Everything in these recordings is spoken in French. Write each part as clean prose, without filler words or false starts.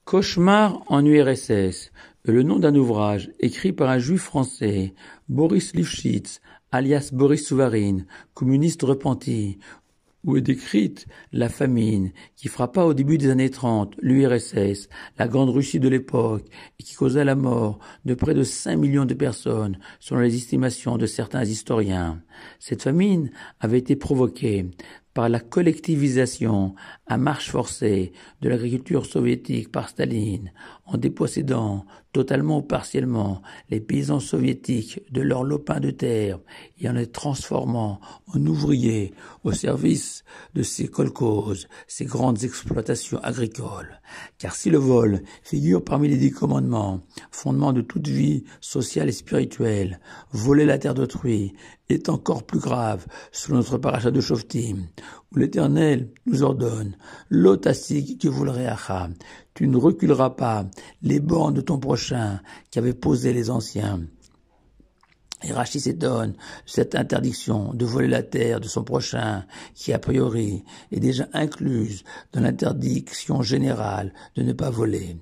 Cauchemar en URSS est le nom d'un ouvrage écrit par un juif français, Boris Lifshitz, alias Boris Souvarine, communiste repenti, où est décrite la famine qui frappa au début des années 30 l'URSS, la grande Russie de l'époque, et qui causa la mort de près de 5 millions de personnes, selon les estimations de certains historiens. Cette famine avait été provoquée par la collectivisation à marche forcée de l'agriculture soviétique par Staline, en dépossédant totalement ou partiellement les paysans soviétiques de leurs lopins de terre et en les transformant en ouvriers au service de ces kolkhozes, ces grandes exploitations agricoles. Car si le vol figure parmi les 10 commandements, fondement de toute vie sociale et spirituelle, voler la terre d'autrui est encore plus grave selon notre paracha de Shoftim, où l'Éternel nous ordonne « Lo tasig gevul reacha » tu ne reculeras pas les bornes de ton prochain qu'avaient posées les anciens. Et Rashi s'étonne de cette interdiction de voler la terre de son prochain, qui a priori est déjà incluse dans l'interdiction générale de ne pas voler.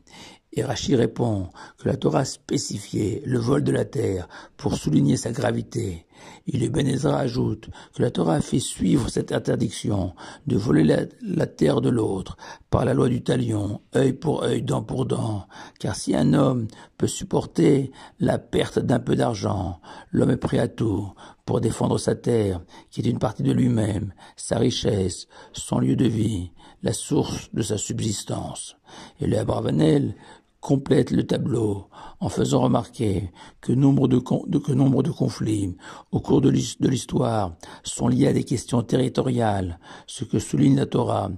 Et Rashi répond que la Torah spécifiait le vol de la terre pour souligner sa gravité. Et le Ben Ezra ajoute que la Torah a fait suivre cette interdiction de voler la terre de l'autre par la loi du talion, œil pour œil, dent pour dent. Car si un homme peut supporter la perte d'un peu d'argent, l'homme est prêt à tout pour défendre sa terre, qui est une partie de lui-même, sa richesse, son lieu de vie, la source de sa subsistance. Et le Abravanel complète le tableau en faisant remarquer que nombre de conflits au cours de l'histoire sont liés à des questions territoriales, ce que souligne la Torah,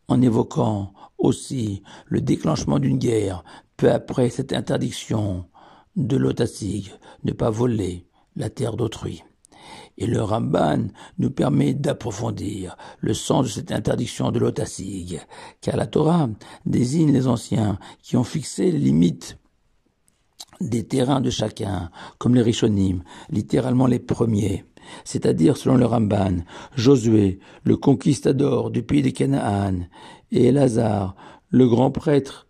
en évoquant aussi le déclenchement d'une guerre peu après cette interdiction de l'Otasig, ne pas voler la terre d'autrui. Et le Ramban nous permet d'approfondir le sens de cette interdiction de l'Otasig, car la Torah désigne les anciens qui ont fixé les limites des terrains de chacun, comme les Rishonim, littéralement les premiers, c'est-à-dire selon le Ramban, Josué, le conquistador du pays de Canaan, et Elazar, le grand prêtre,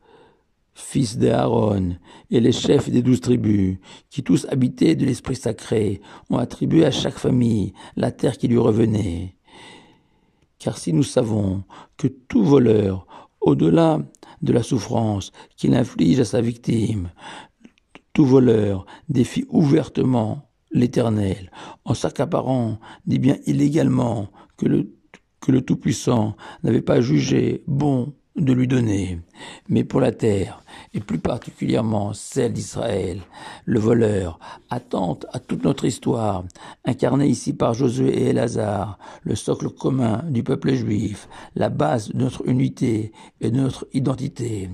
fils d'Aaron, et les chefs des 12 tribus, qui tous habitaient de l'esprit sacré, ont attribué à chaque famille la terre qui lui revenait. Car si nous savons que tout voleur, au-delà de la souffrance qu'il inflige à sa victime, tout voleur défie ouvertement l'Éternel, en s'accaparant des biens illégalement que le Tout-Puissant n'avait pas jugé bon de lui donner. Mais pour la terre, et plus particulièrement celle d'Israël, le voleur attente à toute notre histoire, incarnée ici par Josué et Elazar, le socle commun du peuple juif, la base de notre unité et de notre identité.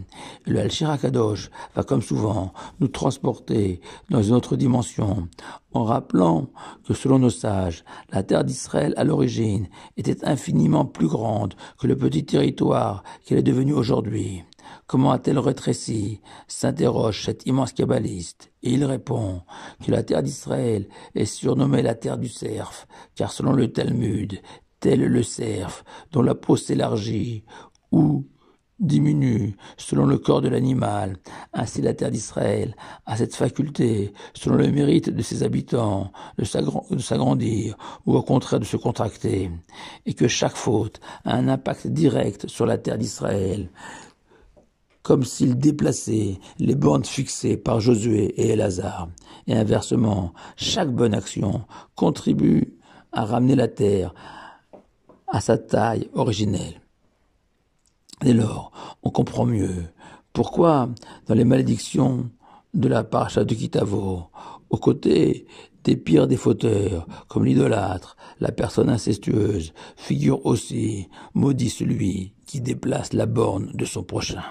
Le Al-Shir HaKadosh va comme souvent nous transporter dans une autre dimension, en rappelant que selon nos sages, la terre d'Israël à l'origine était infiniment plus grande que le petit territoire qu'elle est devenue aujourd'hui. Comment a-t-elle rétréci? S'interroge cet immense kabbaliste, et il répond que la terre d'Israël est surnommée la terre du cerf, car selon le Talmud, tel le cerf, dont la peau s'élargit ou diminue selon le corps de l'animal. Ainsi la terre d'Israël a cette faculté, selon le mérite de ses habitants, de s'agrandir ou au contraire de se contracter, et que chaque faute a un impact direct sur la terre d'Israël, comme s'il déplaçait les bornes fixées par Josué et Elazar. Et inversement, chaque bonne action contribue à ramener la terre à sa taille originelle. Dès lors, on comprend mieux pourquoi, dans les malédictions de la paracha de Kitavo, aux côtés des pires des fauteurs, comme l'idolâtre, la personne incestueuse, figure aussi maudit celui qui déplace la borne de son prochain.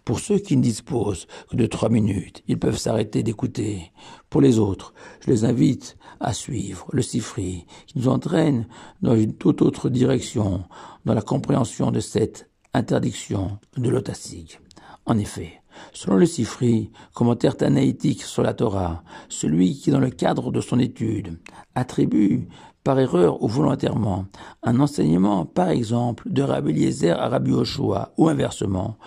Pour ceux qui ne disposent que de 3 minutes, ils peuvent s'arrêter d'écouter. Pour les autres, je les invite à suivre le Sifri, qui nous entraîne dans une toute autre direction, dans la compréhension de cette interdiction de l'Otasig. En effet, selon le Sifri, commentaire tanaïtique sur la Torah, celui qui, dans le cadre de son étude, attribue par erreur ou volontairement un enseignement, par exemple, de Rabbi Eliezer à Rabbi Yoshua, ou inversement,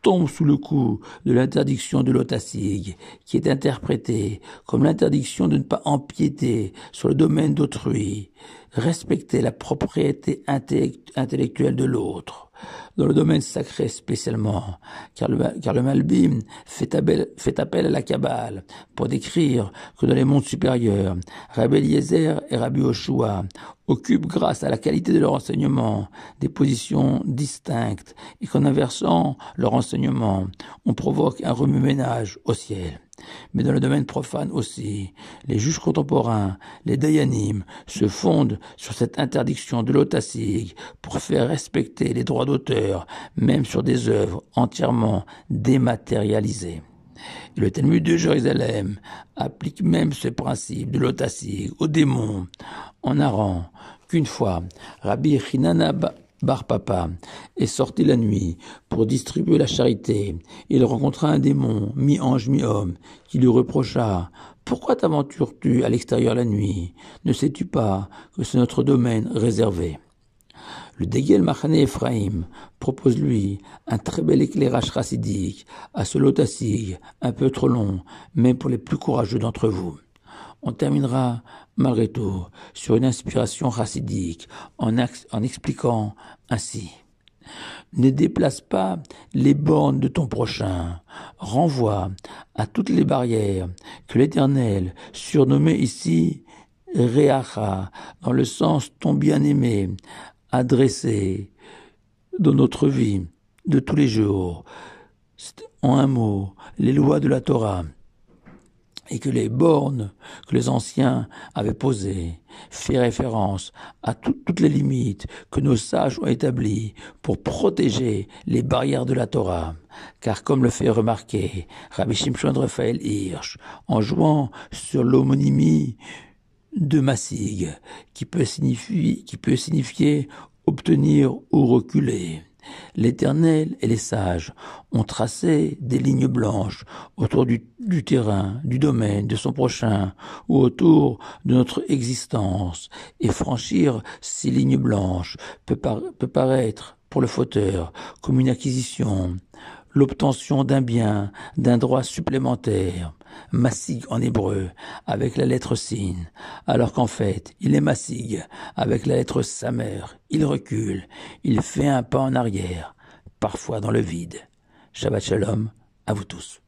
tombe sous le coup de l'interdiction de l'otasig, qui est interprétée comme l'interdiction de ne pas empiéter sur le domaine d'autrui, respecter la propriété intellectuelle de l'autre, dans le domaine sacré spécialement, car le Malbim fait appel à la Kabbale pour décrire que dans les mondes supérieurs, Rabbi Eliezer et Rabbi Yoshua occupent, grâce à la qualité de leur enseignement, des positions distinctes et qu'en inversant leur enseignement, on provoque un remue-ménage au ciel. Mais dans le domaine profane aussi, les juges contemporains, les dayanim, se fondent sur cette interdiction de l'otasig pour faire respecter les droits d'auteur, même sur des œuvres entièrement dématérialisées. Et le Talmud de Jérusalem applique même ce principe de l'otasig aux démons, en narrant qu'une fois, Rabbi Chinana Bar Papa est sorti la nuit pour distribuer la charité. Il rencontra un démon, mi-ange, mi-homme, qui lui reprocha « Pourquoi t'aventures-tu à l'extérieur la nuit? Ne sais-tu pas que c'est notre domaine réservé ?» Le Degel Machane Ephraim propose, lui, un très bel éclairage chassidique à ce lotasig, un peu trop long, même pour les plus courageux d'entre vous. On terminera, malgré tout, sur une inspiration chassidique en expliquant ainsi. Ne déplace pas les bornes de ton prochain. Renvoie à toutes les barrières que l'Éternel, surnommé ici Réacha, dans le sens ton bien-aimé, a dressé dans notre vie de tous les jours. En un mot, les lois de la Torah, et que les bornes que les anciens avaient posées fait référence à toutes les limites que nos sages ont établies pour protéger les barrières de la Torah. Car comme le fait remarquer Rabbi Shimshon Raphaël Hirsch, en jouant sur l'homonymie de Massig, qui peut signifier obtenir ou reculer, l'Éternel et les sages ont tracé des lignes blanches autour du terrain, du domaine, de son prochain, ou autour de notre existence, et franchir ces lignes blanches peut paraître, pour le fauteur, comme une acquisition, l'obtention d'un bien, d'un droit supplémentaire, massig en hébreu, avec la lettre sin, alors qu'en fait, il est massig, avec la lettre samer, il recule, il fait un pas en arrière, parfois dans le vide. Shabbat shalom à vous tous.